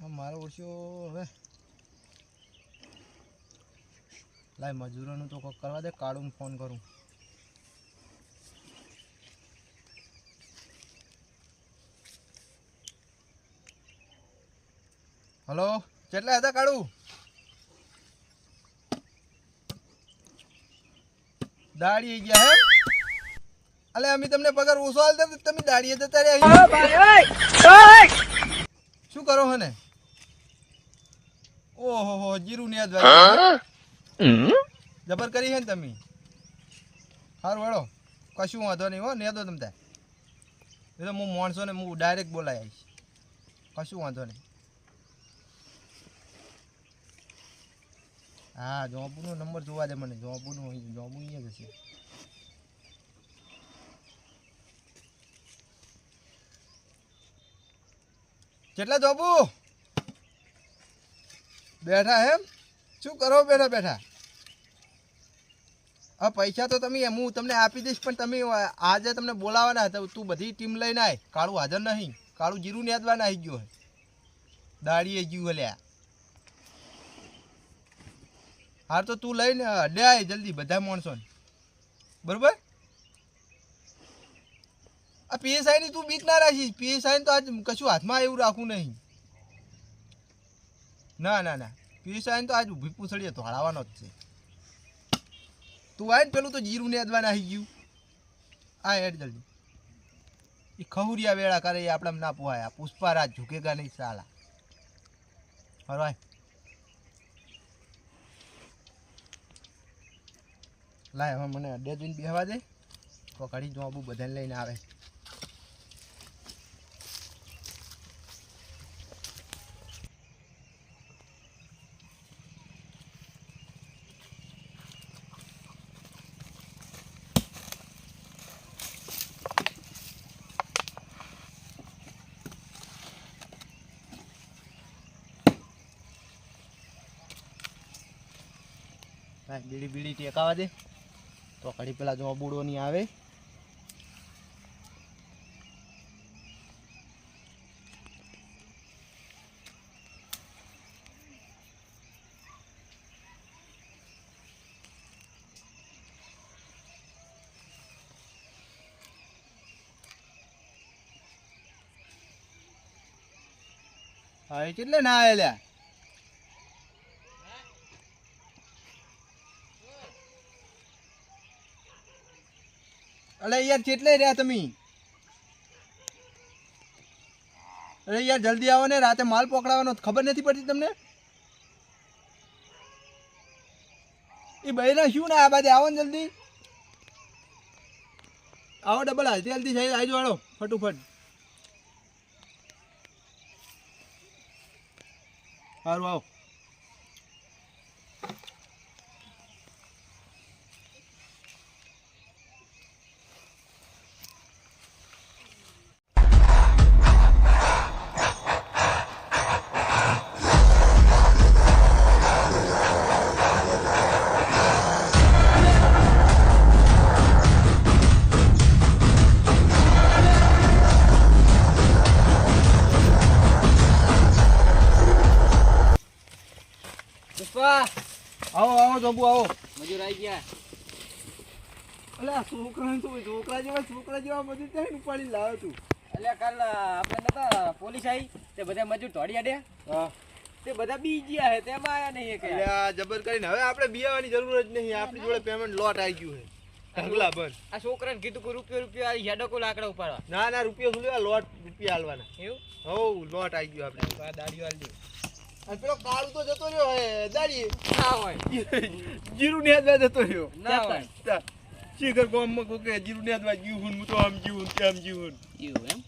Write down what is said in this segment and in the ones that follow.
મારો ઓછો હવે લાય મજૂરોનું તો કોક કરવા દે. કાળું ફોન કરું. હલો, કેટલા હતા કાળું? દાડી ગયા હે? અલે અમે તમને પગાર ઓછો આલતા તમે દાડીએ જતા રહ્યા. શું કરો હને? ઓહો જીરું ને જબર કરી છે ને તમે. સારું હેડો, કશું વાંધો નહીં હો. ને દો તમ તાર એ તો હું માણસો ને હું ડાયરેક્ટ બોલાઈ આવીશ. કશું વાંધો નહીં. હા, જોબુનો નંબર જોવા દે મને. જોબુ અહીંયા જ હશે. કેટલા જોબુ બેઠા એમ? શું કરો બેઠા બેઠા? હા, પૈસા તો તમે હું તમને આપી દઈશ, પણ તમે આજે તમને બોલાવાના હતા. તું બધી ટીમ લઈને આય. કાળું હાજર નહીં. કાળું જીરું નેદવા નાહી ગયો હે. દાડીએ ગયું હલ્યા. હા તો તું લઈને અડે આય જલ્દી બધા માણસો ને. બરોબર? આ પીએસઆઈ ની તું બીક ના રાખીશ. પીએસઆઈ ને તો આજ કશું હાથમાં એવું રાખવું નહીં. ના ના ના, પીએસઆઈ ને તો આજ ઊભી પૂછડીએ તો હળાવવાનો જ છે. તું આય ને પેલું તો જીરું ને અદવા નાહી ગયું. આ હેડ જલ્દી. એ ખહુરિયા વેળા કરે એ આપણે ના પોહાય. પુષ્પારાજ ઝુકેગા નહીં સાલા. હરવાય લાય હવે મને અડ્ડે જોઈને બેહવા દે. તો ઘડી જોબુ બધાને લઈને આવે. બીડી બીડી ટેકાવા દે તો ઘડી પેલા જો બુડો નહીં આવે. હા, એટલે ના આવેલા. અરે યાર કેટલે રહ્યા તમે? અરે યાર જલ્દી આવો ને, રાતે માલ પકડાવવાનો ખબર નથી પડતી તમને? એ બહેરા શું ને આ બાજુ આવો ને જલ્દી. આવો ડબલ હાલતી હાલતી થઈ આવી વાળો ફટોફટ. સારું આવો. આવો આવો જોબુ આવો. મજૂર આવી ગયા. અલ્યા છોકરા જેવા મજૂર ત્યાં ઉપાડી લાવ્યો તું. અલ્યા કાલ આપણે નતા પોલીસ આવી તે બધા મજૂર દોડી આડ્યા. હા, તે બધા બી ગયા હે તેમાં આયા નહીં કે. અલ્યા જબર કરીને હવે આપણે બિયાવાની જરૂર જ નહીં. આપણી જોડે પેમેન્ટ લોટ આવી ગયું છે. ઢગલા બંધ. આ છોકરાને કીધું કે રૂપિયો આ હેડો કો લાકડા ઉપાડવા. ના ના, રૂપિયો શું લેવા? લોટ રૂપિયા હાલવાના. એવું? હો લોટ આવી ગયો આપણે. આ દાડીઓ આલ દે. અને પેલો કાળું તો જતો રહ્યો હે દાડી. ના હોય. જીરું ને હાથમાં જતો રહ્યો. ના હોય. શીખર ગામમાં કોકે જીરું ને હાથમાં જીવું હું તો આમ જીવું તેમ જીવું. એવું એમ?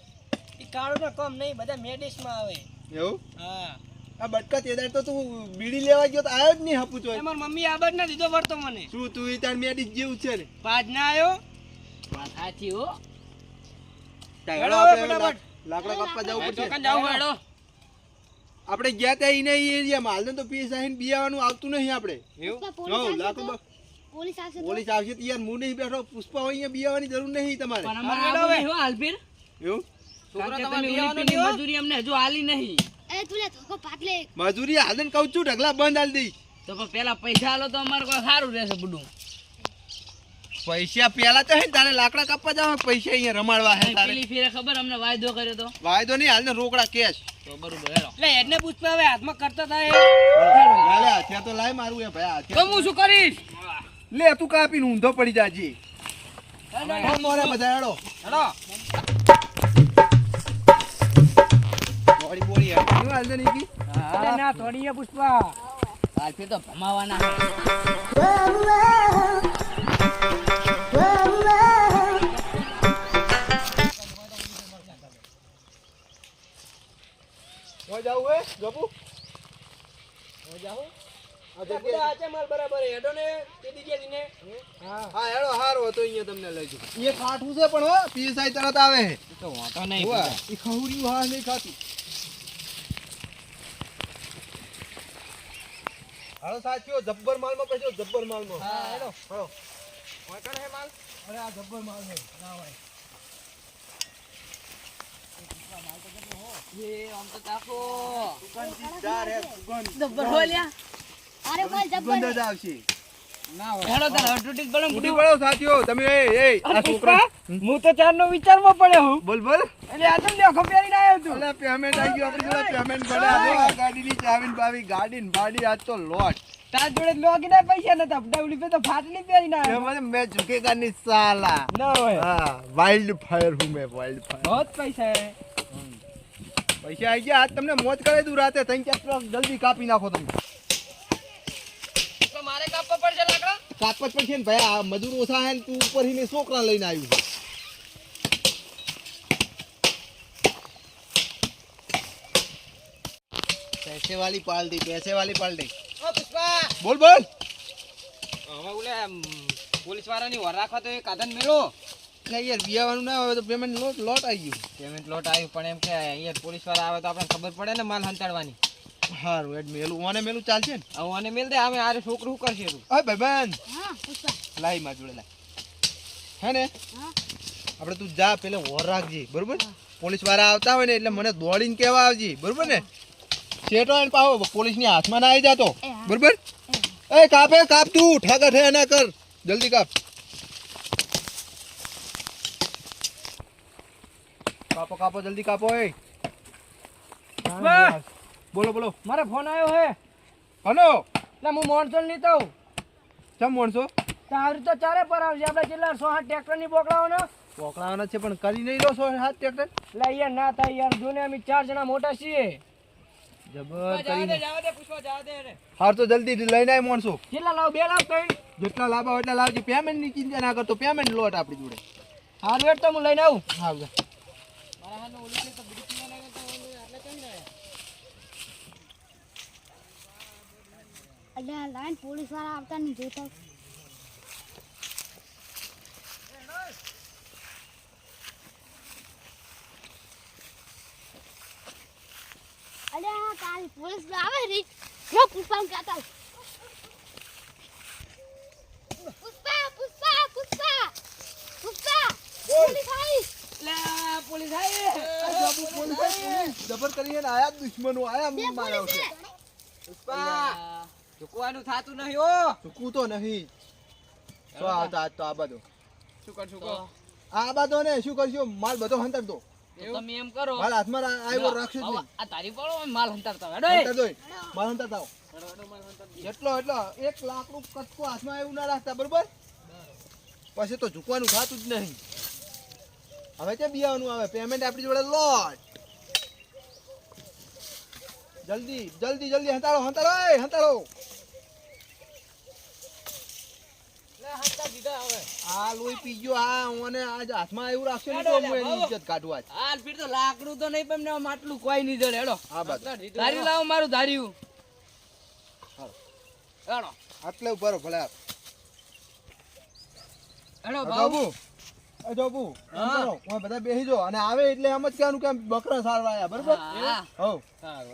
એ કાળો તો કમ નહીં, બધા મેડિસમાં આવે. એવું? હા. આ બટકા તેદાર તો તું બીડી લેવા ગયો તો આવ્યો જ નહીં હાપું તો. મારી મમ્મી આબર ના દીધો વર્તો મને. શું તું ઈ તાર મેડિસ જેવું છે ને? પાજ ના આવ્યો. વાત સાચી હો. હેડો આપણે લાકડા કાપવા જવું પડશે. ચોકન જાવ હેડો. આપણે ગયા ત્યાં ઈને ઈ એરિયામાં હાલ તો પીએસ આવીને બિયાવાનું આવતું નહીં આપણે. એવું? હો લાકડું પોલીસ આવશે તો યાર હું નહીં બેઠો. પુષ્પા હોય અહીંયા બિયાવાની જરૂર નહીં તમારે. પણ અમારે આવો હો હાલફીર. એવું? છોકરા તમારે બિયાવાનું નહીં. મજૂરી અમને હજુ આલી નહીં. એ તું લે ધોકો ભાગ લે. મજૂરી હાલ ને કહું છું ઢગલા બંધ હાલ દઈ. તો પણ પેલા પૈસા આલો તો અમારે કોઈ સારું રહેશે બધું. પૈસા પેલા તો હે ને તારે લાકડા કાપવા જાવ પૈસા અહીંયા રમાડવા હે તારે. પેલી ફેરે ખબર અમને વાયદો કર્યો તો. વાયદો નહીં હાલ ને રોકડા કેશ. તો બરોબર હેલો. એટલે એને પૂછતા હવે હાથમાં કરતા થાય. લાલે હાથિયા તો લાય મારું એ ભાઈ તો હાથિયા. હું શું કરીશ? લે તું કાપીને ઊંધો પડી જાજી. હો મોરે બધા હેડો. હેલો. બોડી બોડી હેડ. શું હાલ છે નીકી? અરે ના થોડી પુષ્પા. હાલ ફેર તો ભમાવાના. હો જાવું હે ગબુ? હો જાઉં? આ જગ્યાએ આચે માલ બરાબર હેડો ને તે દીજે દીને. હા હેડો હારો હતો અહીંયા તમને લઈ જઉં. એ કાઠું છે પણ હો પીએસઆઈ તરત આવે હે. તો વાંધો નહીં. હોવા એ ખહુરિયું હા નહીં ખાતું. હાલો સાથીઓ જબ્બર માલમાં કહેજો જબ્બર માલમાં. હા હેડો. હાલો. વાંચો ને માલ. અરે આ જબ્બર માલ છે. ના ભાઈ. એ આમ તો તાકો. સુગંધીદાર હે સુગંધ. જબ્બર બોલ્યા. અરે ભાઈ જબ્બર. સુગંધ જ આવશે. ના હોય. હેડો તાર હટુટી બળમ ઉડી પડો સાથીઓ તમે એ આ છોકરા હું તો ચારનો વિચારમાં પડ્યો હું. બોલ બોલ. એટલે આ તો લેખો પહેરીને આવ્યો તું. અલે પેમેન્ટ આવી ગયું આપણી જોડે પેમેન્ટ પડ્યા આ ગાડીની ચાવીને બાવી ગાડીને ભાડી આજ તો લોટ. તાર જોડે લોગીના પૈસા નતા ડબલી પે તો ફાટલી પહેરીને આવ્યો. મને મેં ઝુકેગા નહીં સાલા. ના હોય. હા વાઇલ્ડ ફાયર હું મેં વાઇલ્ડ ફાયર. બહુત પૈસા હે. પૈસા આવી ગયા આજ તમને મોજ કરાવી દઉં રાતે 3-4 ટ્રક જલ્દી કાપી નાખો તમે. તો મારે કાપવા પડશે લાકડા. કાપત પડશે ને ભાઈ આ મજૂર ઓછા હે ને તું ઉપર હીને છોકરા લઈને આવ્યું છે. पैसे वाली पाल्टी पैसे वाली पाल्टी ઓ પુષ્પા. बोल बोल હવે ઓલે પોલીસ વાળાની વર રાખવા તો એક આદન મેળો. नहीं यार बियाવાનું ના આવે તો પેમેન્ટ લોટ આવી ગયું. પેમેન્ટ લોટ આવ્યું પણ એમ કે અહીંયા પોલીસ વાળા આવે તો આપણે ખબર પડે ને માલ હંતાડવાની. હારું એડ મેલું ચાલશે ને. હવે મને મેલ દે અમે આરે છોકરું શું કરશે તું. ઓય ભાઈબંધ હા પુષ્પા. લાઈ માં જોડે લાઈ હે ને હા. આપણે તું જા પેલે વર રાખજે બરોબર. પોલીસ વાળા આવતા હોય ને એટલે મને દોડીને કહેવા આવજે બરોબર ને. સેટો એને પાહો પોલીસ ની હાથમાં ના આવી જાતો એ હા. બરોબર. એ કાપ તું ઠાકા ઠે ના કર જલ્દી કાપ. કાપો જલ્દી કાપો એ. વાહ! બોલો બોલો. મારે ફોન આવ્યો હે. હલો એટલે હું મોનસોન લીધો. ચમ મોણસો તારી તો ચારે પર આવશે આપણે કેટલા 100 ટ્રેક્ટર ની બોકડાઓનો. પોકળાવાના છે પણ કરી નહીં રહ્યો છો હાથ ટ્રેક્ટર. એટલે યાર ના થાય યાર જોને અમે 4 જણા મોટા છીએ. જબર કરીને જાવ દે પુષ્પા જાવ દે રે. હાર તો જલ્દી લઈને આય મોણસો. કેટલા લાવ 2 લાવ 3. જેટલા લાભ આવે એટલા લાવજે. પેમેન્ટ ની ચિંતા ના કરતો પેમેન્ટ લોટ આપણી જોડે. હાર વેટ તો હું લઈને આવું. હા મારા હાનો ઓલી છે તો બીડી પીવા લાગે તો આટલે કેમ જાય. અલ્યા લાઈન પોલીસ વાળા આવતા નહીં જોતા. અલ્યા કાલ પોલીસ આવે રે. જો પુષ્પા કહેતા. પુષ્પા. પોલીસ આવી. લે પોલીસ આવી. જબર કરીને આયા દુશ્મનો આયા બે મારા પોલીસ છે. છે. પુષ્પા ચૂકવાનું થાતું નહીં હો. ચૂકવું તો નહીં. શું આવતા આજ તો આ બધો શું કરશું કો. આ બધો ને શું કરશું માલ બધો હંતર દો. તમે એમ કરો. માલ હાથમાં આવ્યો રાખશું જ નહીં. આ તારી પાડો માલ હંતારતા હેડો. હંતર દો માલ હંતર થાવ. એટલો 1 લાકડું કટકો હાથમાં એવું ના રાખતા બરોબર. પછી તો ઝૂકવાનું થતું જ નહીં. હવે કે બિયાવાનું આવે પેમેન્ટ આપણી જોડે લોટ. જલ્દી હંતાળો. લે હંતા દીધા હવે. આ લોહી પીજો આ ઓને આજ હાથમાં એવું રાખશે ને તો હું એની ઇજ્જત કાઢું આજ. હાલ ફીર તો લાકડું તો નહીં પણ માટલું કોઈ નહીં જડે હેડો. આ બાજુ ધાર્યું લાવો મારું ધાર્યું. હેડો આટલે ઉપર ભલે આપ. હેડો બાબુ બાબુ. જોબુ હા. ઓય બધા બેહી જો અને આવે એટલે એમ જ કહેવાનું કે અમે બકરા સારવા આયા બરોબર. હા. હો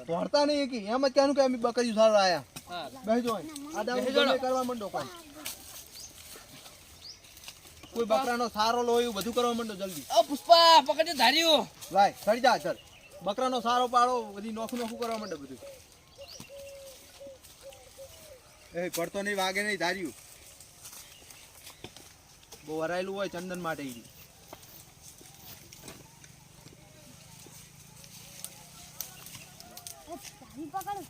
તોડતા નહીં કે એમ જ કહેવાનું કે અમે બકરીઓ સારવા આયા. હા. બેહી જો આ દાવ બેહી જો. કરવા માંડો કોઈ બકરાનો સારો લો એવું બધું કરવા માંડો જલ્દી. ઓ પુષ્પા પકડજો ધાર્યું. લાય ચડી જા ચલ બકરાનો સારો પાડો બધી નોખું નોખું કરવા માંડે બધું. એ પડતો નહીં, વાગે નહીં, ધાર્યું બહુ વરાયેલું હોય ચંદન માટે ઈ. તારી પકડ.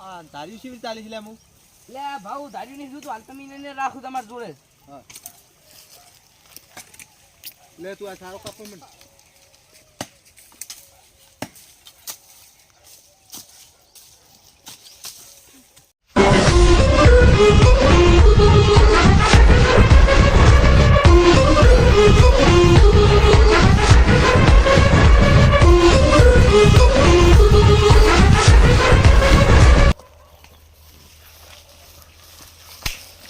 આ ધાર્યું શી રીતે ચાલી છે લે હું? લે ભાઉ ધાર્યું નહીં શું હાલ તમે એને રાખું તમારી જોડે. હા લે તું આ સારો કાપો મને.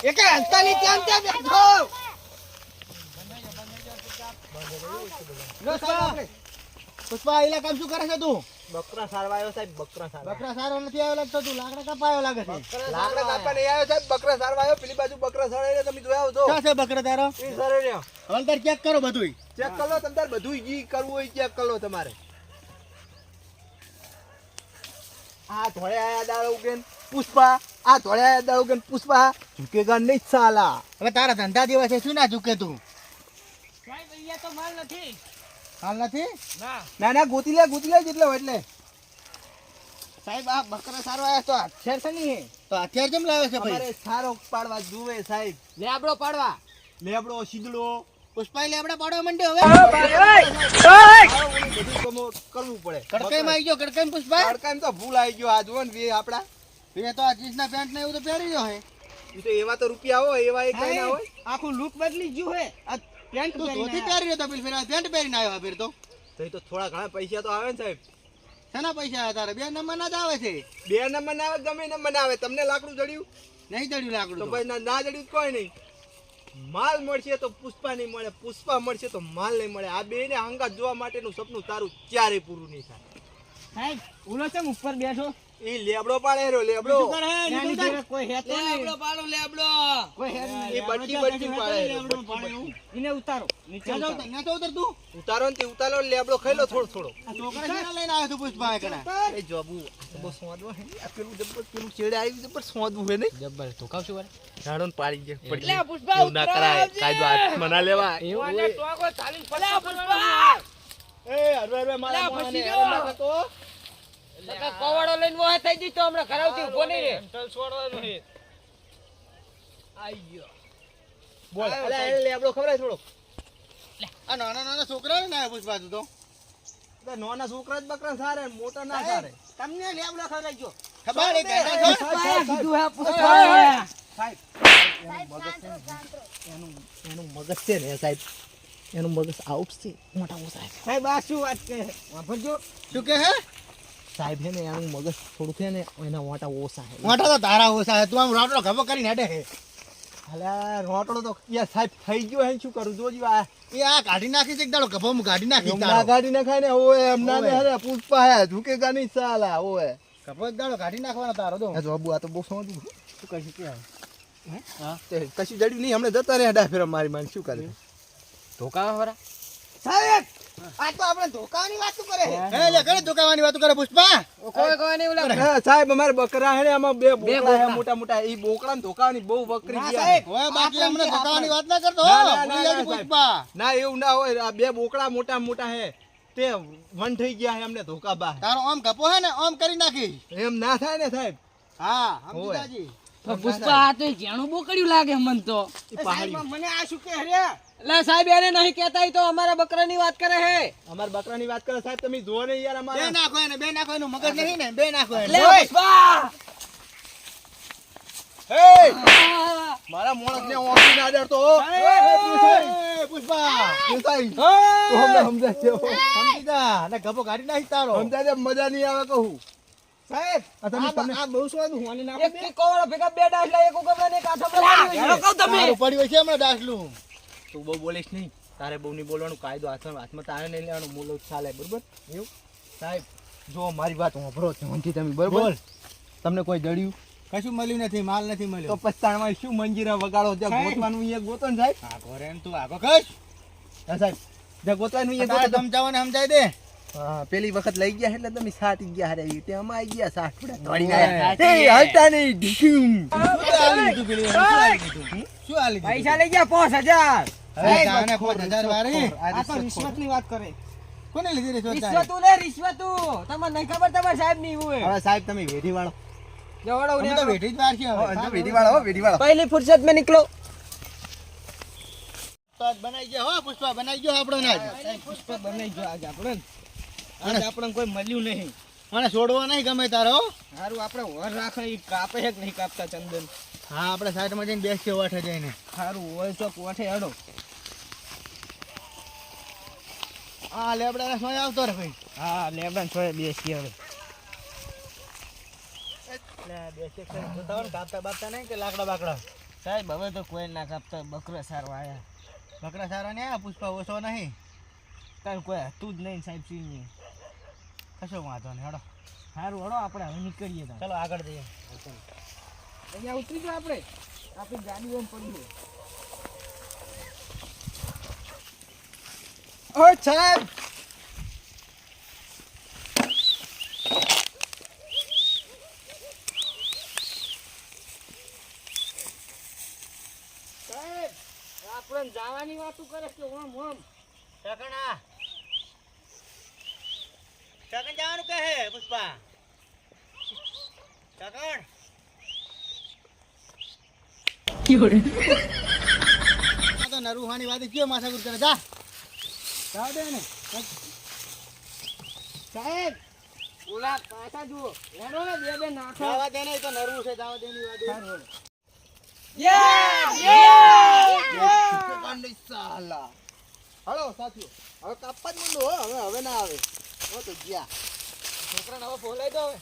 એક હંતાની ત્યાં ત્યાં બેઠો. પુષ્પા એલા કામ શું કરે છે તું? બકરા સારવા આવ્યો સાહેબ, બકરા સારવા. બકરા સારો નથી આવ્યો લાગતો, તું લાકડા કાપાયો લાગે છે. લાકડા કાપવા નહીં આવ્યો સાહેબ, બકરા સારવા આવ્યો. પેલી બાજુ બકરા સળાઈને તમે જોયા છો? ક્યાં છે બકરા તારો? ઈ સરે રહ્યો. હવલદાર ચેક કરો બધું. ચેક કરી લો તમારે, બધું જી કરવું હોય ચેક કરી લો તમારે. આ ધોળે આયા દાળ ઉગેન પુષ્પા, આ ધોળે આયા દાળ ઉગેન પુષ્પા, ઝુકેગા નહીં સાલા. હવે તારા ધંધા દિવસે શું ના ઝૂકે તું? સાહેબ અહીંયા તો માલ નથી. હાલ નથી? ના ના ના ગોતી લે જેટલો હોય એટલે. સાહેબ આ બકરા સારો આવ્યો તો હથિયાર છે નહીં? તો હથિયાર કેમ લાવે છે ભાઈ? અમારે સારો પાડવા જુએ સાહેબ. લેબડો પાડવા. લેબડો, શીદડો, પુષ્પા લેબડા પાડવા માંડ્યો હવે. બધું કરવું પડે. કડકાઈમાં આવી ગયો, કડકાઈમાં પુષ્પા. કડકાઈમાં તો ભૂલ આવી ગયો. આ જુઓ ને વે આપડા. એ તો આ જીન્સના પેન્ટ ને એવું તો પહેરી રહ્યો હે. ઈ તો એવા તો રૂપિયા હોય, એવા એક કઈ ના હોય. આખું લુક બદલી ગયું હે. આ પેન્ટ તું ધોતી પહેરી રહ્યો તો પેલી ફેર પેન્ટ પહેરીને આવ્યો ફેર તો. તો ઈ તો થોડા ઘણા પૈસા તો આવે ને સાહેબ. શેના પૈસા આવ્યા તારે? 2 નંબરના જ આવે છે. 2 નંબર ના આવે, ગમે નંબર ના આવે. તમને લાકડું જડ્યું નહીં ચડ્યું લાકડું તો તો. ભાઈ ના જડ્યું તો કોઈ નહીં. માલ મળશે તો પુષ્પા નહીં મળે, પુષ્પા મળશે તો માલ નહીં મળે. આ બે ને હંગાત જોવા માટેનું સપનું તારું ક્યારે પૂરું નહીં થાય. સાહેબ ઉલો છે ઉપર બેઠો. એ લેબડો પાડે રહ્યો, લેબડો. બીજું કરે, નાની બીજું જોડે કોઈ હેતો નહીં. લેબડો પાડો લેબડો. કોઈ હેત નહીં. એ બટકી બટકી પાડે રહ્યો, લેબડો બટકી પાડે બટકી. એવું. એને ઉતારો નીચે ના ઉતારો. જાઉં ના તો ઉતર તું. ઉતારો ને તે ઉતારો ને લેબડો ખાઈ લો થોડો થોડો. આ છોકરા શેના લઈને આવ્યો તું પુષ્પા એકડા? એ જોબુ આ તો બહુ સ્વાદવા હે. આ પેલું જબર પેલું છેડે આવી જબર સ્વાદવું હે નહીં. જબ્બર ધોકાવશું વારે. ઝાડો ને પાડી દે પડી. લે પુષ્પા એવું ના કરાય, કાયદો હાથમાં ના લેવાય. એવું ને ટોકો ચાલીને પલ્લા પુષ્પા. એ હરવે હરવે મારા લે, મોણાને ફસી હેરાન ગયો. ના કરતો. નકર કવાડો લઈને વહે થઈ જઈ તો હમણાં ઘરાવથી ઊભો નહીં રે. આઈ ગયો. બોલ અલે એ લેબડો ખવરાય થોડો. આ નાના નાના છોકરા ને આવ્યો પુષ્પા તું તો. એટલે નાના છોકરા જ બકરા સારે, મોટા ના સારે. તમને લેબડો ખવડાવજો. ખબર એ પેટા છો? પુષ્પા કીધું હે પુષ્પા. સાહેબ સાહેબ શાંત રહો, શાંત રહો. એનું મગજ છે ને સાહેબ, એનું મગજ આઉટ છે મોટા ઓછા. સાહેબ આ શું વાત કરે? વાપરજો. શું કે હે? સાહેબ છે ને એનું મગજ થોડું છે ને એના મોટા ઓછા છે. મોટા તો તારા ઓછા હે. તું આમ રોટલો ખભો કરીને હેડે હે. અલ્યા રોટડો તો યાર સાહેબ થઈ ગયો હે, શું કરું જોજો. આ એ આ કાઢી નાખી છે એક દાડો ખભો કાઢી નાખી એમ ના તારો. ગાડી ના ખાય ને ઓય એમ ના ને ઓવે. અરે પુષ્પા હે ઝુકેગા નહીં સાલા ઓય. ખભો એક દાડો કાઢી નાખવાનો તારો તો. આ જોબુ આ તો બહુ સમજવું. શું કહીશ કે હા તે કશું જડ્યું નહીં, હમણે જતા રહ્યા ડા ફેરા મારી મારી. શું કરે ધોકાવા વાળા. સાહેબ આ તો આપણે ધોકાવાની વાતો કરે હે. હે લે કરે ધોકાવાની વાતો કરે પુષ્પા. કોઈ નહીં ઓલા. હે સાહેબ અમારે બકરા હે ને આમાં બે બોકડા હે બોકડા. મોટા મોટા. ઈ બોકડા ને ધોકાવાની બહુ વકરી ના ગયા. સાહેબ હવે બાકી અમને ધોકાવાની વાત ના કરતો. ના, ના, ના, ભૂલી જાજે ના, પુષ્પા. ના એવું ના હોય. આ બે બોકડા મોટા મોટા હે તે વન થઈ ગયા હે અમને ધોકા બા. તારો આમ કપો હે ને આમ કરી નાખી. એમ ના થાય ને સાહેબ. હા સમજી ઓવે. જાજી. પુષ્પા આ તો જેણું બોકડ્યું લાગે મન તો. ઈ પહાડી. મને આ શું કે રે? લે સાહેબ એને નહીં કહેતા, ઈ તો અમારા બકરાની વાત કરે હે. અમાર બકરાની વાત કરે સાહેબ, તમે જુઓ ને યાર બે અમારા. નાખો એને, બે નાખો એનું મગજ નહીં ને, બે નાખો એને. લે ઓય! પુષ્પા. હે મારા મોણસ ને ઓફી ના ડરતો. એ પુષ્પા દેસાઈ તો અમને સમજાય છે. સમજી જા ને ગભો કાઢી નાખી તારો. સમજાય છે, મજા નહીં આવે કહું. સાહેબ આ તમે તમને- આ બહુ સ્વાદ હું આને નાખું એક થી કોવાળા ભેગા બે ડાસલા એક ઉગમણા ને એક આથમણા પડી હોય છે. તારું પડ્યું છે હમણાં ડાસલું. તું બહુ બોલીશ નહીં, તારે બહુ નહીં બોલવાનું. કાયદો હાથમાં તારે નહીં લેવાનું. બોલો ચાલે બરોબર. એવું સાહેબ જો મારી વાત સાંભળો ધ્યાનથી તમે બરોબર. બોલ. તમને કોઈ જડ્યું કશું મળ્યું નથી, માલ નથી તો મળ્યો. પસ્તાણમાં શું મંજીરા વગાડો જ્યાં સાહેબ. ગોતવાનું અહીંયા ગોતો ને સાહેબ. આગો રે ને તું આગો કશ. હા સાહેબ જ્યાં ગોતવાનું અહીંયા તારે ગોતો. સમજાવવાને સમજાય દે. હા પેલી વખત લઈ ગયા એટલે તમે સાટી ગયા હારે તે અમા આવી ગયા સાઠ પડા દોડીને ઓય, આયા એ હલતા નહીં ઢીકુમ. શું આલી દીધું? પૈસા લઈ ગયા 5000. હવે જાને 5000 વાળી. આ તો રિશ્વતની વાત કરે. કોને લીધી રિશ્વત? રિશ્વતું લે રિશ્વતું. તમને નહીં ખબર તમારા સાહેબ ની હોય. હવે સાહેબ તમે વેઢી વાળો જવડો અમે તો વેઠી જ વાર છે હવે. વેઢી વાળો હો વેઢી વાળો પહેલી ફુરસત में निकलो. તો આજ બનાઈ ગયો હો પુષ્પા, બનાઈ ગયો આપણો ને આજ. પુષ્પ બનાઈ ગયો આજ આપણે. આજ આપણને કોઈ મળ્યું નહીં. મને છોડવો નહીં ગમે તારો હો. સારું આપણે વર રાખે ઈ કાપે છે કે નહીં કાપતા ચંદન. હા આપણે સાઈડમાં જઈને બેસીએ વાઠે જઈને. સારું હોય તો કોઠે હેડો. હા લેબડા સોય આવતો રે ભાઈ. હા લેબન છોય બેસી હવે. લે બેસીએ ખરી. જોતા હો ને કાપતા બાપતા નહીં કે લાકડા બાકડા. સાહેબ હવે તો કોઈ ના કાપતા બકરા સારવા આયા. બકરા સારા ને આ પુષ્પા ઓછો નહીં. તાર કોઈ હતું જ નહીં સાહેબ સિંહ. કશો વાંધો નહીં હેડો. સારું હેડો આપણે હવે નીકળીએ તાર. ચલો આગળ જઈએ. અહીંયા ઉતરી જાઓ આપણે. આપણી ગાડી ઓમ પડી છે. ઓ સાહેબ સાહેબ આપણે જવાની વાતું કરે કે ઓમ ઓમ. શકણા શકણ જવાનું કહે પુષ્પા. શકણ આ તો નરુહાની વાત કયો માથાકૂટ કરે જા. જાવ દે ને. સાહેબ ઓલા પાછા જુઓ. હેડો ને બે નાખો. જાવા દે ને એ તો નરવું છે જાવા દે ની વાત. સાલા હલો સાથીઓ હવે કાપવા જ માંડો હો હવે હવે ના આવે હો તો ગયા છોકરાને હવે બોલાઈ દો હવે.